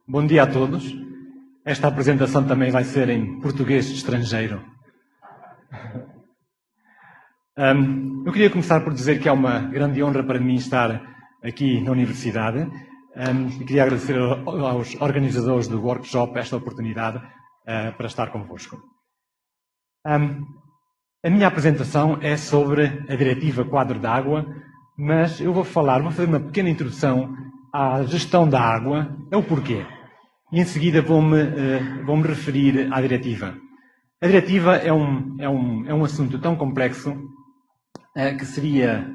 Bom dia a todos. Esta apresentação também vai ser em português estrangeiro. Eu queria começar por dizer que é uma grande honra para mim estar aqui na Universidade e queria agradecer aos organizadores do workshop esta oportunidade para estar convosco. A minha apresentação é sobre a Diretiva Quadro da Água, mas eu vou fazer uma pequena introdução à gestão da água, é o porquê. E em seguida vou-me referir à diretiva. A diretiva é um assunto tão complexo que seria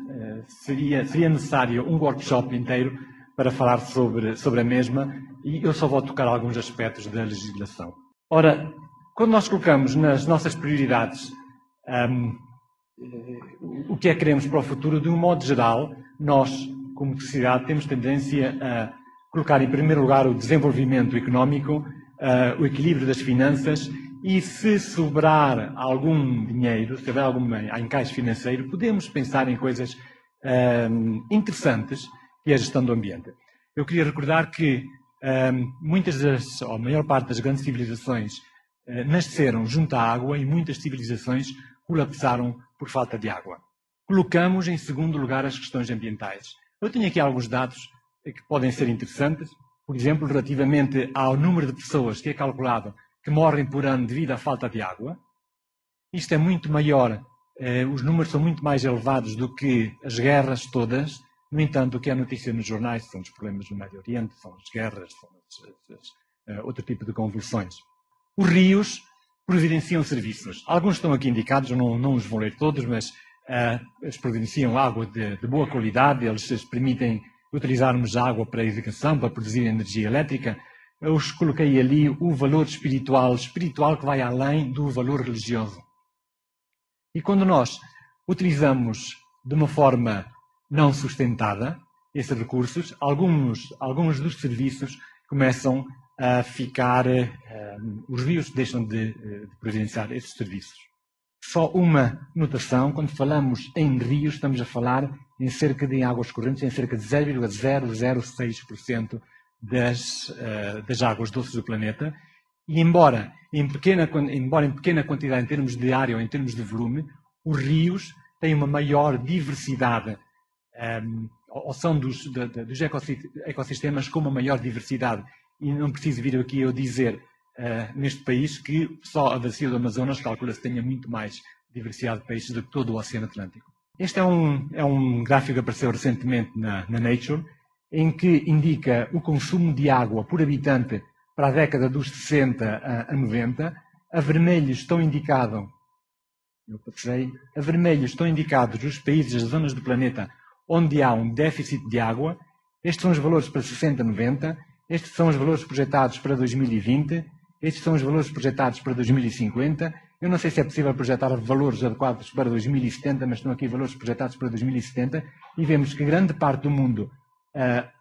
necessário um workshop inteiro para falar sobre a mesma, e eu só vou tocar alguns aspectos da legislação. Ora, quando nós colocamos nas nossas prioridades o que é que queremos para o futuro, de um modo geral, nós, como sociedade, temos tendência a colocar em primeiro lugar o desenvolvimento económico, o equilíbrio das finanças, e se sobrar algum dinheiro, se houver algum encaixe financeiro, podemos pensar em coisas interessantes, que é a gestão do ambiente. Eu queria recordar que a maior parte das grandes civilizações nasceram junto à água e muitas civilizações colapsaram por falta de água. Colocamos em segundo lugar as questões ambientais. Eu tenho aqui alguns dados que podem ser interessantes. Por exemplo, relativamente ao número de pessoas que é calculado que morrem por ano devido à falta de água. Isto é muito maior, os números são muito mais elevados do que as guerras todas. No entanto, o que é notícia nos jornais são os problemas no Médio Oriente, são as guerras, são outro tipo de convulsões. Os rios providenciam serviços. Alguns estão aqui indicados, eu não os vou ler todos, mas eles providenciam água de boa qualidade, eles permitem utilizarmos água para a irrigação, para produzir energia elétrica. Eu os coloquei ali o valor espiritual que vai além do valor religioso. E quando nós utilizamos de uma forma não sustentada esses recursos, alguns dos serviços começam a ficar, os rios deixam de providenciar esses serviços. Só uma notação, quando falamos em rios, estamos a falar em águas correntes, em cerca de 0,006% das águas doces do planeta. E embora em pequena quantidade, em termos de área ou em termos de volume, os rios têm uma maior diversidade, ou são dos ecossistemas com uma maior diversidade. E não preciso vir aqui eu dizer neste país que só a bacia do Amazonas calcula-se tenha muito mais diversidade de peixes do que todo o Oceano Atlântico. Este é um gráfico que apareceu recentemente na Nature, em que indica o consumo de água por habitante para a década dos 60 a 90. A vermelho estão indicados os países, as zonas do planeta onde há um déficit de água. Estes são os valores para 60 a 90. Estes são os valores projetados para 2020. Estes são os valores projetados para 2050. Eu não sei se é possível projetar valores adequados para 2070, mas estão aqui valores projetados para 2070. E vemos que grande parte do mundo,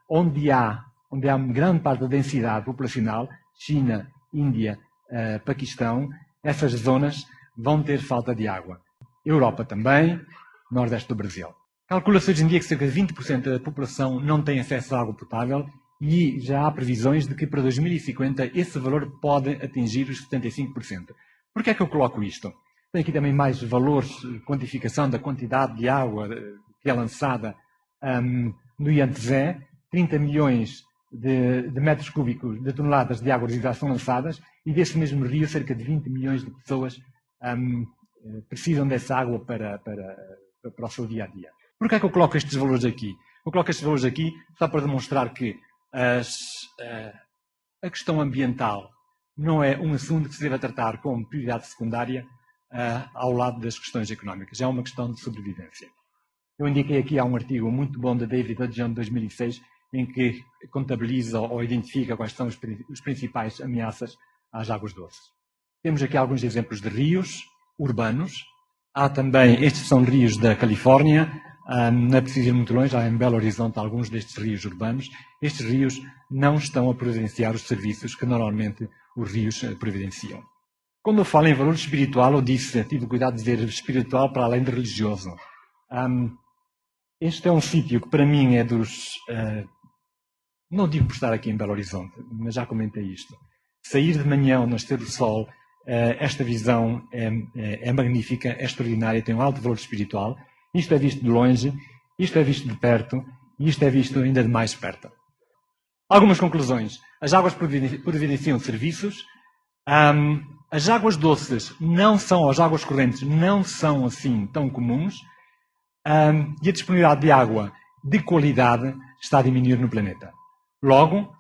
onde há grande parte da densidade populacional, China, Índia, Paquistão, essas zonas vão ter falta de água. Europa também, Nordeste do Brasil. Calcula-se hoje em dia que cerca de 20% da população não tem acesso à água potável e já há previsões de que para 2050 esse valor pode atingir os 75%. Por que é que eu coloco isto? Tem aqui também mais valores, quantificação da quantidade de água que é lançada no IANTZE, 30 milhões de metros cúbicos, de toneladas de água residual são lançadas, e desse mesmo rio cerca de 20 milhões de pessoas precisam dessa água para o seu dia-a-dia. Por que é que eu coloco estes valores aqui? Eu coloco estes valores aqui só para demonstrar que a questão ambiental não é um assunto que se deve tratar como prioridade secundária ao lado das questões económicas. É uma questão de sobrevivência. Eu indiquei aqui, há um artigo muito bom de David Hudson, de 2006, em que contabiliza ou identifica quais são as principais ameaças às águas doces. Temos aqui alguns exemplos de rios urbanos. Há também, estes são rios da Califórnia, não é preciso ir muito longe, há em Belo Horizonte alguns destes rios urbanos. Estes rios não estão a providenciar os serviços que normalmente os rios providenciam. Quando eu falo em valor espiritual, eu tive cuidado de dizer espiritual para além de religioso. Este é um sítio que para mim é dos não digo por estar aqui em Belo Horizonte, mas já comentei isto. Sair de manhã ao nascer do sol, esta visão é magnífica, é extraordinária, tem um alto valor espiritual. Isto é visto de longe, isto é visto de perto e isto é visto ainda de mais perto. Algumas conclusões. As águas providenciam serviços. As águas doces as águas correntes não são assim tão comuns. E a disponibilidade de água de qualidade está a diminuir no planeta. Logo,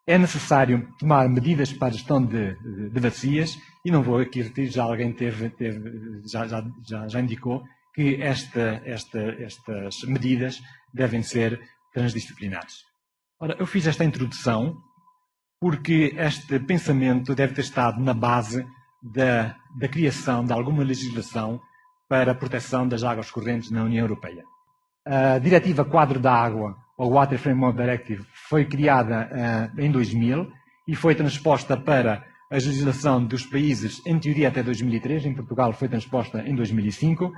é necessário tomar medidas para a gestão de bacias, e não vou aqui repetir, já alguém já indicou que estas medidas devem ser transdisciplinares. Ora, eu fiz esta introdução porque este pensamento deve ter estado na base da criação de alguma legislação para a proteção das águas correntes na União Europeia. A Diretiva Quadro da Água, ou Water Framework Directive, foi criada em 2000 e foi transposta para a legislação dos países, em teoria, até 2003. Em Portugal foi transposta em 2005.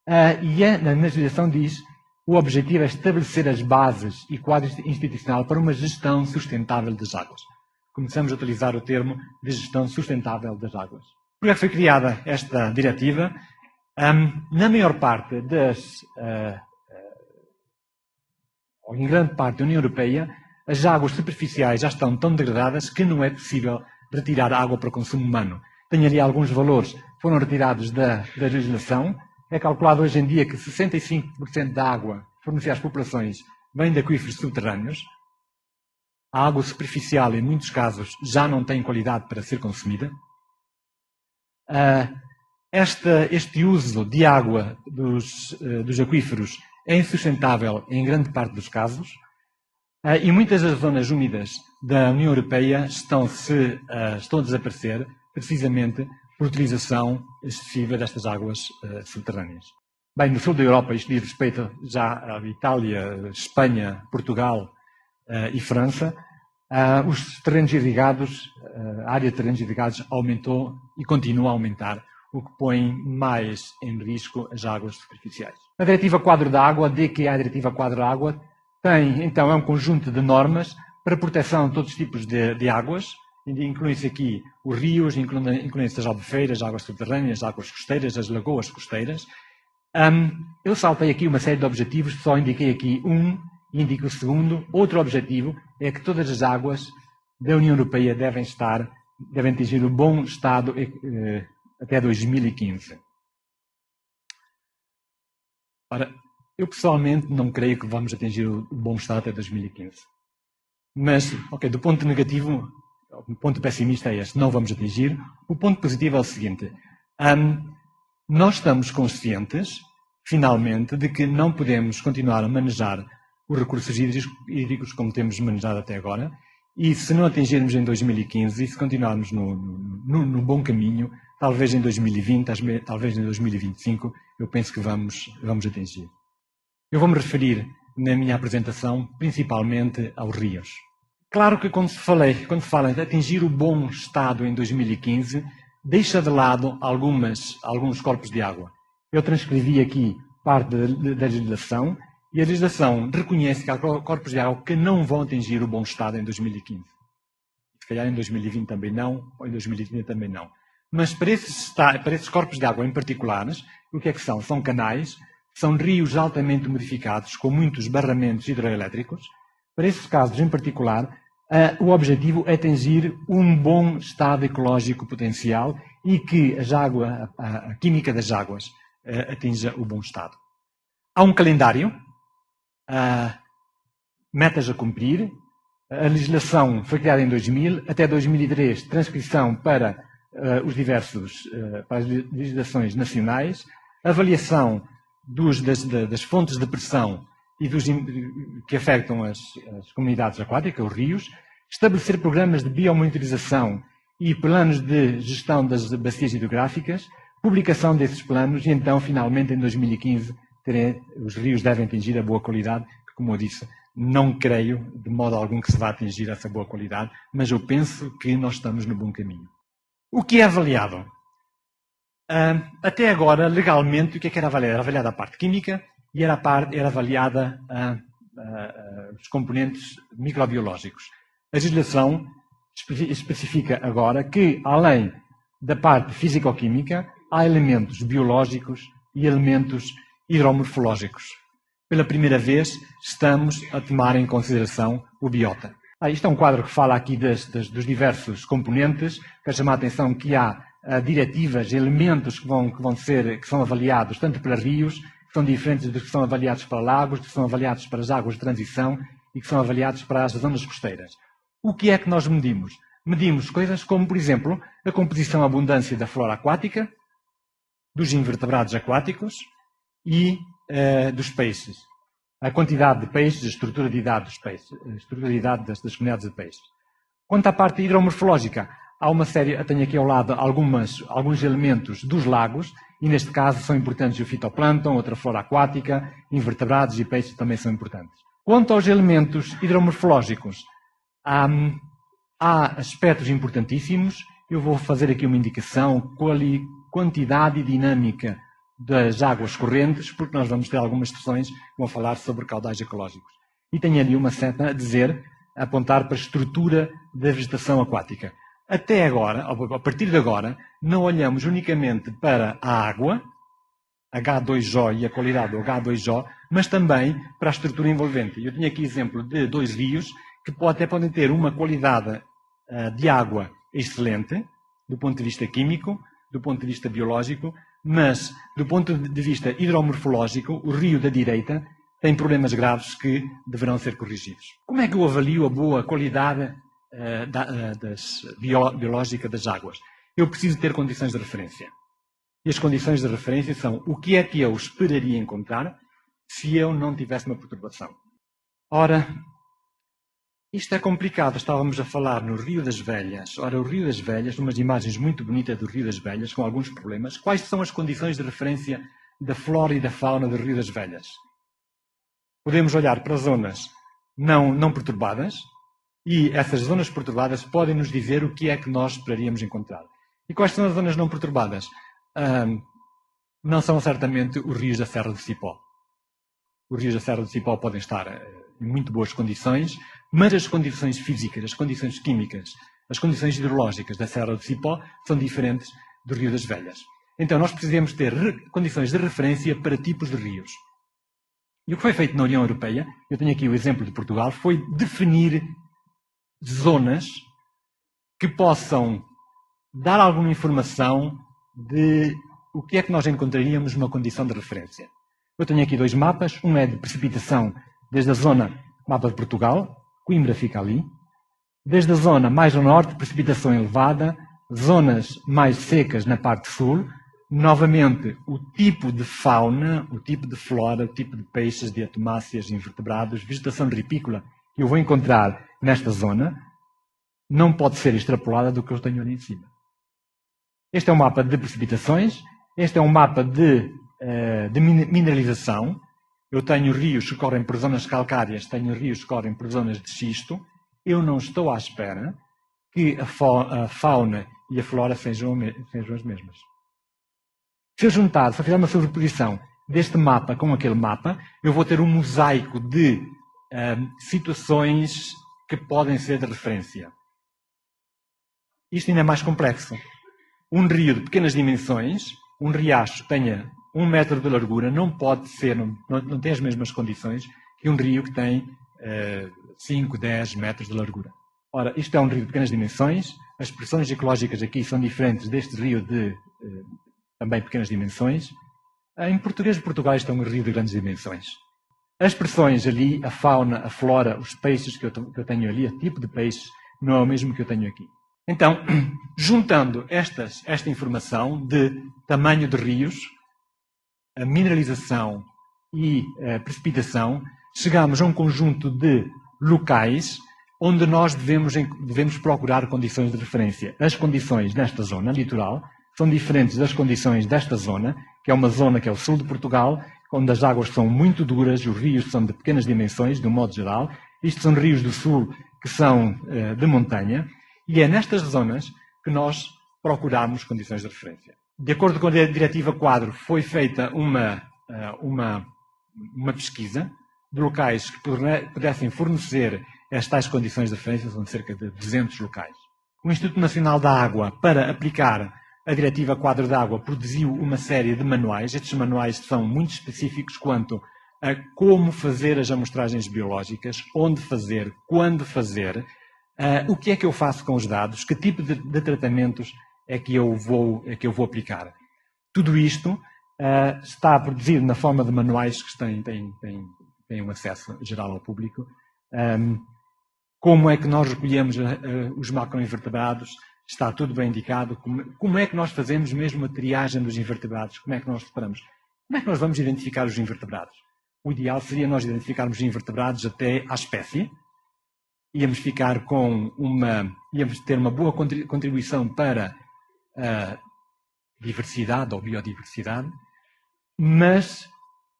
Na legislação diz: o objetivo é estabelecer as bases e quadro institucional para uma gestão sustentável das águas. Começamos a utilizar o termo de gestão sustentável das águas. Por que foi criada esta diretiva? Na maior parte ou em grande parte da União Europeia, as águas superficiais já estão tão degradadas que não é possível retirar água para consumo humano. Tenho ali alguns valores que foram retirados da legislação. É calculado hoje em dia que 65% da água fornecida às populações vem de aquíferos subterrâneos. A água superficial, em muitos casos, já não tem qualidade para ser consumida. Este uso de água dos aquíferos é insustentável em grande parte dos casos. E muitas das zonas úmidas da União Europeia estão a desaparecer precisamente por utilização excessiva destas águas subterrâneas. Bem, no sul da Europa, isto diz respeito já à Itália, Espanha, Portugal e França, os terrenos irrigados, a área de terrenos irrigados aumentou e continua a aumentar, o que põe mais em risco as águas superficiais. A Diretiva Quadro da Água, a Diretiva Quadro da Água, tem, então, é um conjunto de normas para a proteção de todos os tipos de águas. Incluem-se aqui os rios, incluem-se as albufeiras, as águas subterrâneas, as águas costeiras, as lagoas costeiras. Eu saltei aqui uma série de objetivos, só indiquei aqui um e indico o segundo. Outro objetivo é que todas as águas da União Europeia devem atingir um bom estado até 2015. Ora, eu pessoalmente não creio que vamos atingir o bom estado até 2015. Mas, do ponto negativo, o ponto pessimista é este: não vamos atingir. O ponto positivo é o seguinte: nós estamos conscientes, finalmente, de que não podemos continuar a manejar os recursos hídricos como temos manejado até agora, e se não atingirmos em 2015 e se continuarmos no bom caminho, talvez em 2020, talvez em 2025, eu penso que vamos atingir. Eu vou-me referir, na minha apresentação, principalmente aos rios. Claro que quando se fala de atingir o bom estado em 2015, deixa de lado alguns corpos de água. Eu transcrevi aqui parte da legislação, e a legislação reconhece que há corpos de água que não vão atingir o bom estado em 2015. Se calhar em 2020 também não, ou em 2030 também não. Mas para esses corpos de água em particulares, o que é que são? São canais, são rios altamente modificados, com muitos barramentos hidroelétricos. Para esses casos em particular, o objetivo é atingir um bom estado ecológico potencial e que a química das águas atinja o bom estado. Há um calendário, metas a cumprir. A legislação foi criada em 2000, até 2003, transcrição para para as legislações nacionais, avaliação das fontes de pressão e que afetam as comunidades aquáticas, os rios, estabelecer programas de biomonitorização e planos de gestão das bacias hidrográficas, publicação desses planos e então, finalmente, em 2015, os rios devem atingir a boa qualidade, que, como eu disse, não creio de modo algum que se vá atingir essa boa qualidade, mas eu penso que nós estamos no bom caminho. O que é avaliado? Até agora, legalmente, o que é que era avaliado? Era avaliada a parte química e era avaliada os componentes microbiológicos. A legislação especifica agora que, além da parte físico-química, há elementos biológicos e elementos hidromorfológicos. Pela primeira vez, estamos a tomar em consideração o biota. Isto é um quadro que fala aqui dos diversos componentes. Quero chamar a atenção que há diretivas, elementos que são avaliados tanto para rios, que são diferentes dos que são avaliados para lagos, que são avaliados para as águas de transição e que são avaliados para as zonas costeiras. O que é que nós medimos? Medimos coisas como, por exemplo, a composição e abundância da flora aquática, dos invertebrados aquáticos e dos peixes. A quantidade de peixes, a estrutura de idade dos peixes, a estrutura de idade das comunidades de peixes. Quanto à parte hidromorfológica, há uma série, tenho aqui ao lado alguns elementos dos lagos, e neste caso são importantes o fitoplâncton, outra flora aquática, invertebrados e peixes também são importantes. Quanto aos elementos hidromorfológicos, há aspectos importantíssimos. Eu vou fazer aqui uma indicação, quantidade e dinâmica das águas correntes, porque nós vamos ter algumas sessões que vão falar sobre caudais ecológicos. E tenho ali uma seta a apontar para a estrutura da vegetação aquática. Até agora, a partir de agora, não olhamos unicamente para a água, H2O e a qualidade do H2O, mas também para a estrutura envolvente. Eu tenho aqui exemplo de 2 rios que até podem ter uma qualidade de água excelente, do ponto de vista químico, do ponto de vista biológico, mas, do ponto de vista hidromorfológico, o rio da direita tem problemas graves que deverão ser corrigidos. Como é que eu avalio a boa qualidade biológica das águas? Eu preciso ter condições de referência. E as condições de referência são o que é que eu esperaria encontrar se eu não tivesse uma perturbação. Ora, isto é complicado. Estávamos a falar no Rio das Velhas. Ora, o Rio das Velhas, umas imagens muito bonitas do Rio das Velhas, com alguns problemas. Quais são as condições de referência da flora e da fauna do Rio das Velhas? Podemos olhar para zonas não perturbadas, e essas zonas perturbadas podem nos dizer o que é que nós esperaríamos encontrar. E quais são as zonas não perturbadas? Não são certamente os rios da Serra do Cipó. Os rios da Serra do Cipó podem estar em muito boas condições, mas as condições físicas, as condições químicas, as condições hidrológicas da Serra do Cipó são diferentes do Rio das Velhas. Então nós precisamos ter condições de referência para tipos de rios. E o que foi feito na União Europeia, eu tenho aqui o exemplo de Portugal, foi definir zonas que possam dar alguma informação de o que é que nós encontraríamos numa condição de referência. Eu tenho aqui 2 mapas, um é de precipitação desde a zona, mapa de Portugal, Coimbra fica ali, desde a zona mais ao norte, precipitação elevada, zonas mais secas na parte sul, novamente o tipo de fauna, o tipo de flora, o tipo de peixes, diatomáceas, invertebrados, vegetação ripícola que eu vou encontrar nesta zona, não pode ser extrapolada do que eu tenho ali em cima. Este é um mapa de precipitações, este é um mapa de mineralização. Eu tenho rios que correm por zonas calcárias, tenho rios que correm por zonas de xisto. Eu não estou à espera que a fauna e a flora sejam as mesmas. Se eu juntar, se eu fizer uma sobreposição deste mapa com aquele mapa, eu vou ter um mosaico de situações que podem ser de referência. Isto ainda é mais complexo. Um rio de pequenas dimensões, um riacho que tenha 1 metro de largura, não pode ser, não tem as mesmas condições que um rio que tem 5, 10 metros de largura. Ora, isto é um rio de pequenas dimensões, as pressões ecológicas aqui são diferentes deste rio de também pequenas dimensões. Em português de Portugal isto é um rio de grandes dimensões. As pressões ali, a fauna, a flora, os peixes que eu tenho ali, o tipo de peixe, não é o mesmo que eu tenho aqui. Então, juntando esta informação de tamanho de rios, a mineralização e a precipitação, chegamos a um conjunto de locais onde nós devemos procurar condições de referência. As condições desta zona litoral são diferentes das condições desta zona, que é uma zona que é o sul de Portugal, onde as águas são muito duras, os rios são de pequenas dimensões, de um modo geral. Isto são rios do sul que são de montanha, e é nestas zonas que nós procuramos condições de referência. De acordo com a Diretiva Quadro, foi feita uma pesquisa de locais que pudessem fornecer as tais condições de referência, são cerca de 200 locais. O Instituto Nacional da Água, para aplicar a Diretiva Quadro de Água, produziu uma série de manuais. Estes manuais são muito específicos quanto a como fazer as amostragens biológicas, onde fazer, quando fazer, o que é que eu faço com os dados, que tipo de tratamentos é que eu vou aplicar. Tudo isto está produzido na forma de manuais que têm um acesso geral ao público. Como é que nós recolhemos os macroinvertebrados? Está tudo bem indicado. Como é que nós fazemos mesmo a triagem dos invertebrados? Como é que nós separamos? Como é que nós vamos identificar os invertebrados? O ideal seria nós identificarmos os invertebrados até à espécie. Íamos ter uma boa contribuição para a diversidade ou biodiversidade, mas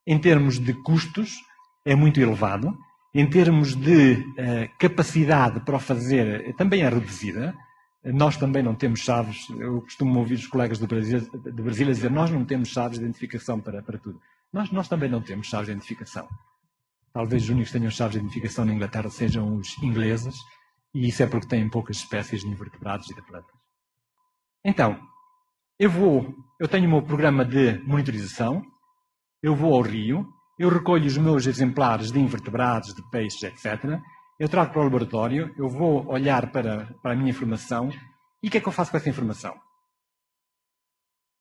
em termos de custos é muito elevado. Em termos de capacidade para o fazer, também é reduzida. Nós também não temos chaves. Eu costumo ouvir os colegas do Brasil a dizer nós não temos chaves de identificação para tudo. Nós também não temos chaves de identificação. Talvez os únicos que tenham chaves de identificação na Inglaterra sejam os ingleses, e isso é porque têm poucas espécies de invertebrados e de plantas. Então, eu tenho o meu programa de monitorização, eu vou ao rio, eu recolho os meus exemplares de invertebrados, de peixes, etc. Eu trago para o laboratório, eu vou olhar para a minha informação e o que é que eu faço com essa informação?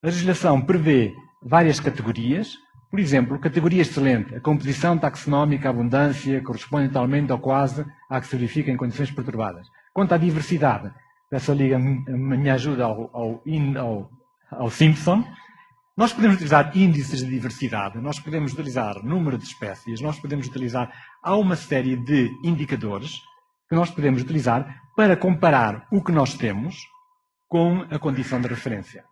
A legislação prevê várias categorias. Por exemplo, categoria excelente, a composição taxonómica, a abundância, corresponde totalmente ou quase à que se verifica em condições perturbadas. Quanto à diversidade, peço ali a minha ajuda ao Simpson. Nós podemos utilizar índices de diversidade, nós podemos utilizar número de espécies, nós podemos utilizar... Há uma série de indicadores que nós podemos utilizar para comparar o que nós temos com a condição de referência.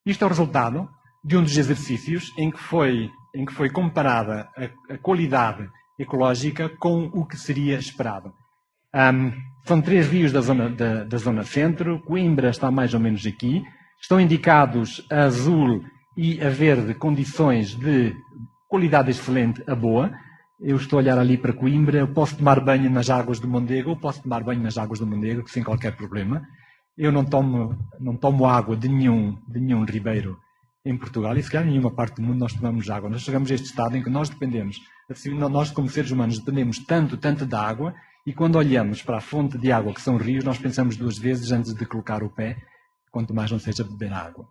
Isto é o resultado de um dos exercícios em que foi comparada a qualidade ecológica com o que seria esperado. São 3 rios da zona centro, Coimbra está mais ou menos aqui. Estão indicados a azul e a verde condições de qualidade excelente a boa. Eu estou a olhar ali para Coimbra, eu posso tomar banho nas águas do Mondego, ou posso tomar banho nas águas do Mondego sem qualquer problema. Eu não tomo água de nenhum ribeiro em Portugal, e se calhar em nenhuma parte do mundo nós tomamos água. Nós chegamos a este estado em que nós dependemos, nós como seres humanos dependemos tanto da água, e quando olhamos para a fonte de água que são rios, nós pensamos 2 vezes antes de colocar o pé, quanto mais não seja beber água.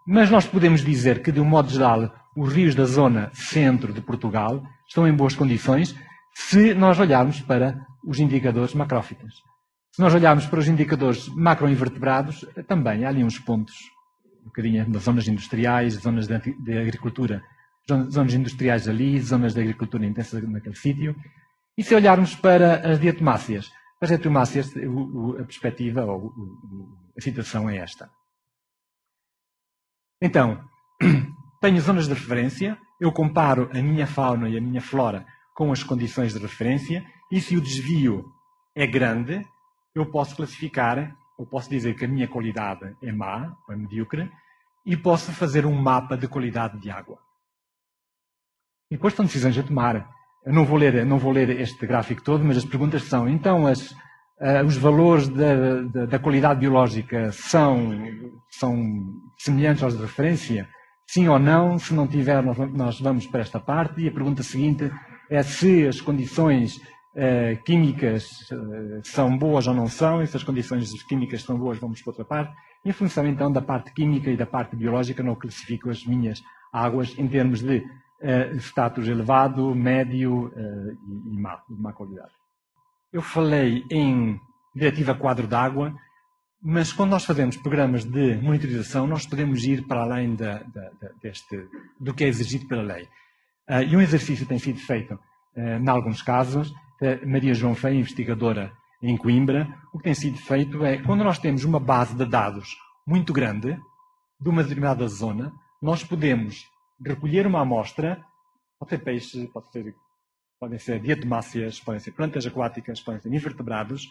Mas nós podemos dizer que, de um modo geral, os rios da zona centro de Portugal estão em boas condições se nós olharmos para os indicadores macrófitas. Se nós olharmos para os indicadores macroinvertebrados, também há ali uns pontos, um bocadinho das zonas industriais, zonas de agricultura, zonas industriais ali, zonas de agricultura intensa naquele sítio. E se olharmos para as diatomáceas, a perspectiva ou a situação é esta. Então, tenho zonas de referência, eu comparo a minha fauna e a minha flora com as condições de referência, e se o desvio é grande, eu posso classificar, ou posso dizer que a minha qualidade é má, ou é medíocre, e posso fazer um mapa de qualidade de água. E depois estão decisões a tomar. Eu não vou ler este gráfico todo, mas as perguntas são, então, os valores da qualidade biológica são semelhantes aos de referência? Sim ou não? Se não tiver, nós vamos para esta parte. E a pergunta seguinte é se as condições químicas são boas ou não são, e se as condições químicas são boas, vamos para outra parte. Em função, então, da parte química e da parte biológica, não classifico as minhas águas em termos de status elevado, médio e má qualidade. Eu falei em Diretiva Quadro de Água, mas quando nós fazemos programas de monitorização, nós podemos ir para além do que é exigido pela lei. E um exercício tem sido feito, em alguns casos, Maria João Feio, investigadora em Coimbra, o que tem sido feito é, quando nós temos uma base de dados muito grande, de uma determinada zona, nós podemos recolher uma amostra, pode ser peixe, podem ser diatomáceas, podem ser plantas aquáticas, podem ser invertebrados,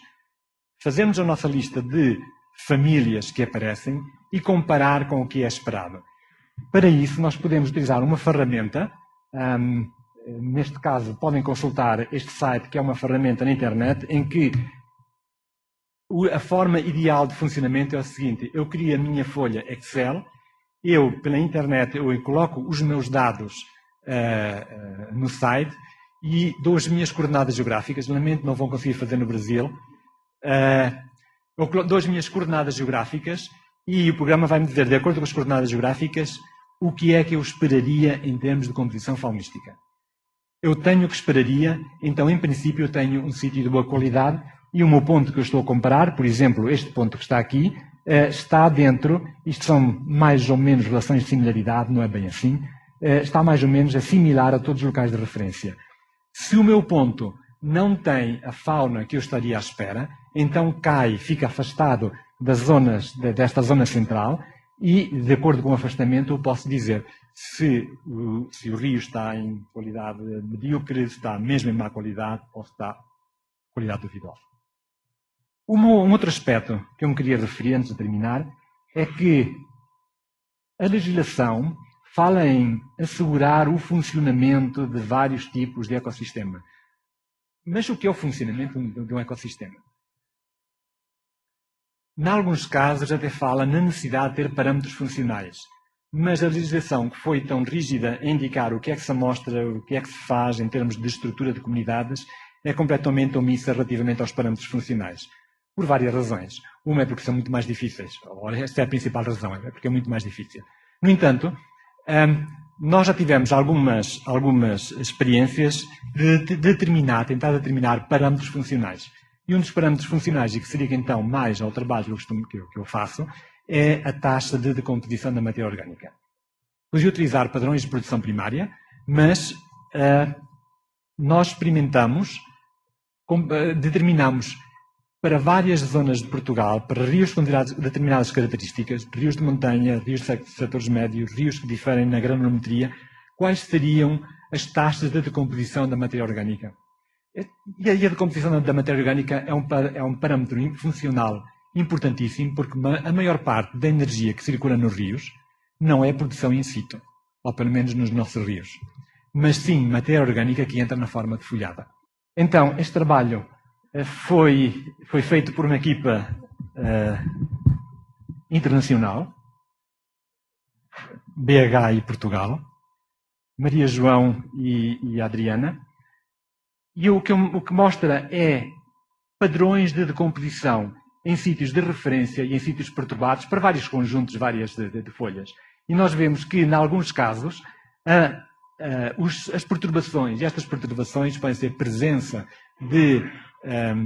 fazermos a nossa lista de famílias que aparecem e comparar com o que é esperado. Para isso, nós podemos utilizar uma ferramenta. Neste caso, podem consultar este site, que é uma ferramenta na internet, em que a forma ideal de funcionamento é o seguinte: eu crio a minha folha Excel, pela internet, eu coloco os meus dados no site e dou as minhas coordenadas geográficas. Lamento, não vão conseguir fazer no Brasil. Eu dou as minhas coordenadas geográficas e o programa vai-me dizer, de acordo com as coordenadas geográficas, o que é que eu esperaria em termos de composição faunística. Eu tenho o que esperaria, então, em princípio, eu tenho um sítio de boa qualidade e o meu ponto que eu estou a comparar, por exemplo, este ponto que está aqui, está dentro, isto são mais ou menos relações de similaridade, não é bem assim, está mais ou menos similar a todos os locais de referência. Se o meu ponto não tem a fauna que eu estaria à espera, então fica afastado das zonas, desta zona central, e, de acordo com o afastamento, eu posso dizer se o rio está em qualidade medíocre, se está mesmo em má qualidade, ou se está em qualidade duvidosa. Um outro aspecto que eu me queria referir antes de terminar é que a legislação fala em assegurar o funcionamento de vários tipos de ecossistema. Mas o que é o funcionamento de um ecossistema? Em alguns casos até fala na necessidade de ter parâmetros funcionais, mas a legislação que foi tão rígida em indicar o que é que se amostra, o que é que se faz em termos de estrutura de comunidades, é completamente omissa relativamente aos parâmetros funcionais, por várias razões. Uma é porque são muito mais difíceis, ou esta é a principal razão, é porque é muito mais difícil. No entanto, nós já tivemos algumas experiências de tentar determinar parâmetros funcionais. E um dos parâmetros funcionais, e que seria então mais ao trabalho que eu faço, é a taxa de decomposição da matéria orgânica. Podia utilizar padrões de produção primária, mas nós determinamos para várias zonas de Portugal, para rios com determinadas características, rios de montanha, rios de setores médios, rios que diferem na granulometria, quais seriam as taxas de decomposição da matéria orgânica. E a decomposição da matéria orgânica é um parâmetro funcional importantíssimo, porque a maior parte da energia que circula nos rios não é produção in situ, ou pelo menos nos nossos rios, mas sim matéria orgânica que entra na forma de folhada. Então, este trabalho foi feito por uma equipa internacional, BH e Portugal, Maria João e Adriana, e o que mostra é padrões de decomposição em sítios de referência e em sítios perturbados para vários conjuntos, várias de folhas. E nós vemos que, em alguns casos, as perturbações, e estas perturbações podem ser presença de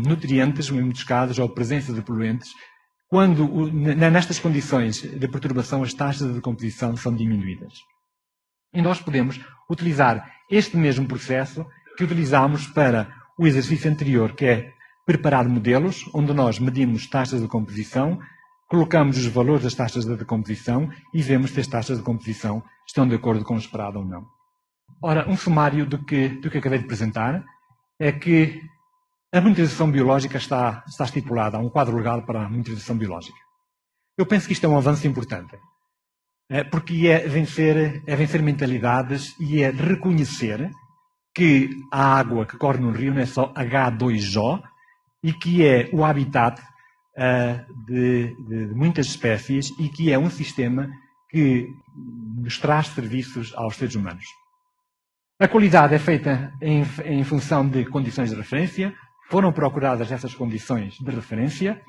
nutrientes, em muitos casos, ou presença de poluentes, quando, nestas condições de perturbação, as taxas de decomposição são diminuídas. E nós podemos utilizar este mesmo processo que utilizamos para o exercício anterior, que é preparar modelos, onde nós medimos taxas de decomposição, colocamos os valores das taxas de decomposição e vemos se as taxas de decomposição estão de acordo com o esperado ou não. Ora, um sumário do que acabei de apresentar é que a monitorização biológica está estipulada, há um quadro legal para a monitorização biológica. Eu penso que isto é um avanço importante, porque é vencer mentalidades e é reconhecer que a água que corre no rio não é só H2O e que é o habitat de muitas espécies e que é um sistema que nos traz serviços aos seres humanos. A qualidade é feita em função de condições de referência. Foram procuradas essas condições de referência.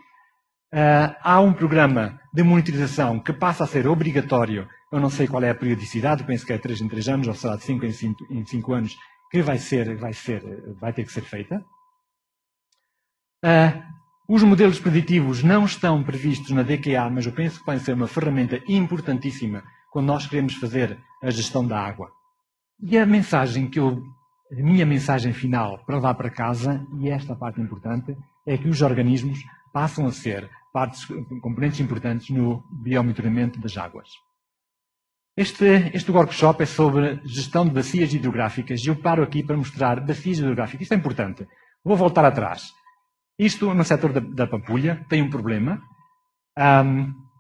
Há um programa de monitorização que passa a ser obrigatório. Eu não sei qual é a periodicidade, penso que é 3 em 3 anos, ou será de 5 em 5 anos, que vai ter que ser feita. Os modelos preditivos não estão previstos na DQA, mas eu penso que vai ser uma ferramenta importantíssima quando nós queremos fazer a gestão da água. E a minha mensagem final para levar para casa, e esta parte importante, é que os organismos passam a ser componentes importantes no biomonitoramento das águas. Este workshop é sobre gestão de bacias hidrográficas e eu paro aqui para mostrar bacias hidrográficas. Isto é importante. Vou voltar atrás. Isto, no setor da Pampulha, tem um problema.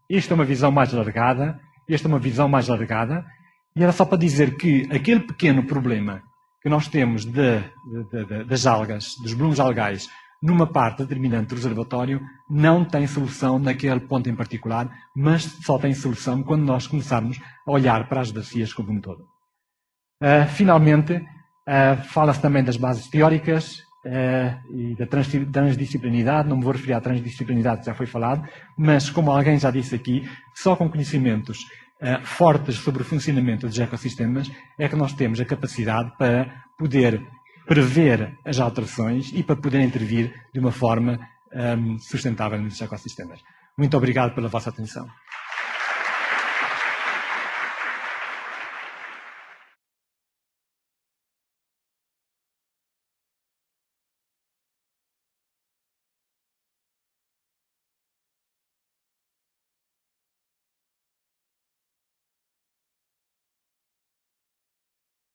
Isto é uma visão mais alargada. Esta é uma visão mais alargada. E era só para dizer que aquele pequeno problema que nós temos das algas, dos blooms algais, numa parte determinante do reservatório, não tem solução naquele ponto em particular, mas só tem solução quando nós começarmos a olhar para as bacias como um todo. Finalmente, fala-se também das bases teóricas e da transdisciplinaridade. Não me vou referir à transdisciplinaridade, que já foi falado, mas, como alguém já disse aqui, só com conhecimentos fortes sobre o funcionamento dos ecossistemas é que nós temos a capacidade para poder prever as alterações e para poder intervir de uma forma sustentável nos ecossistemas. Muito obrigado pela vossa atenção.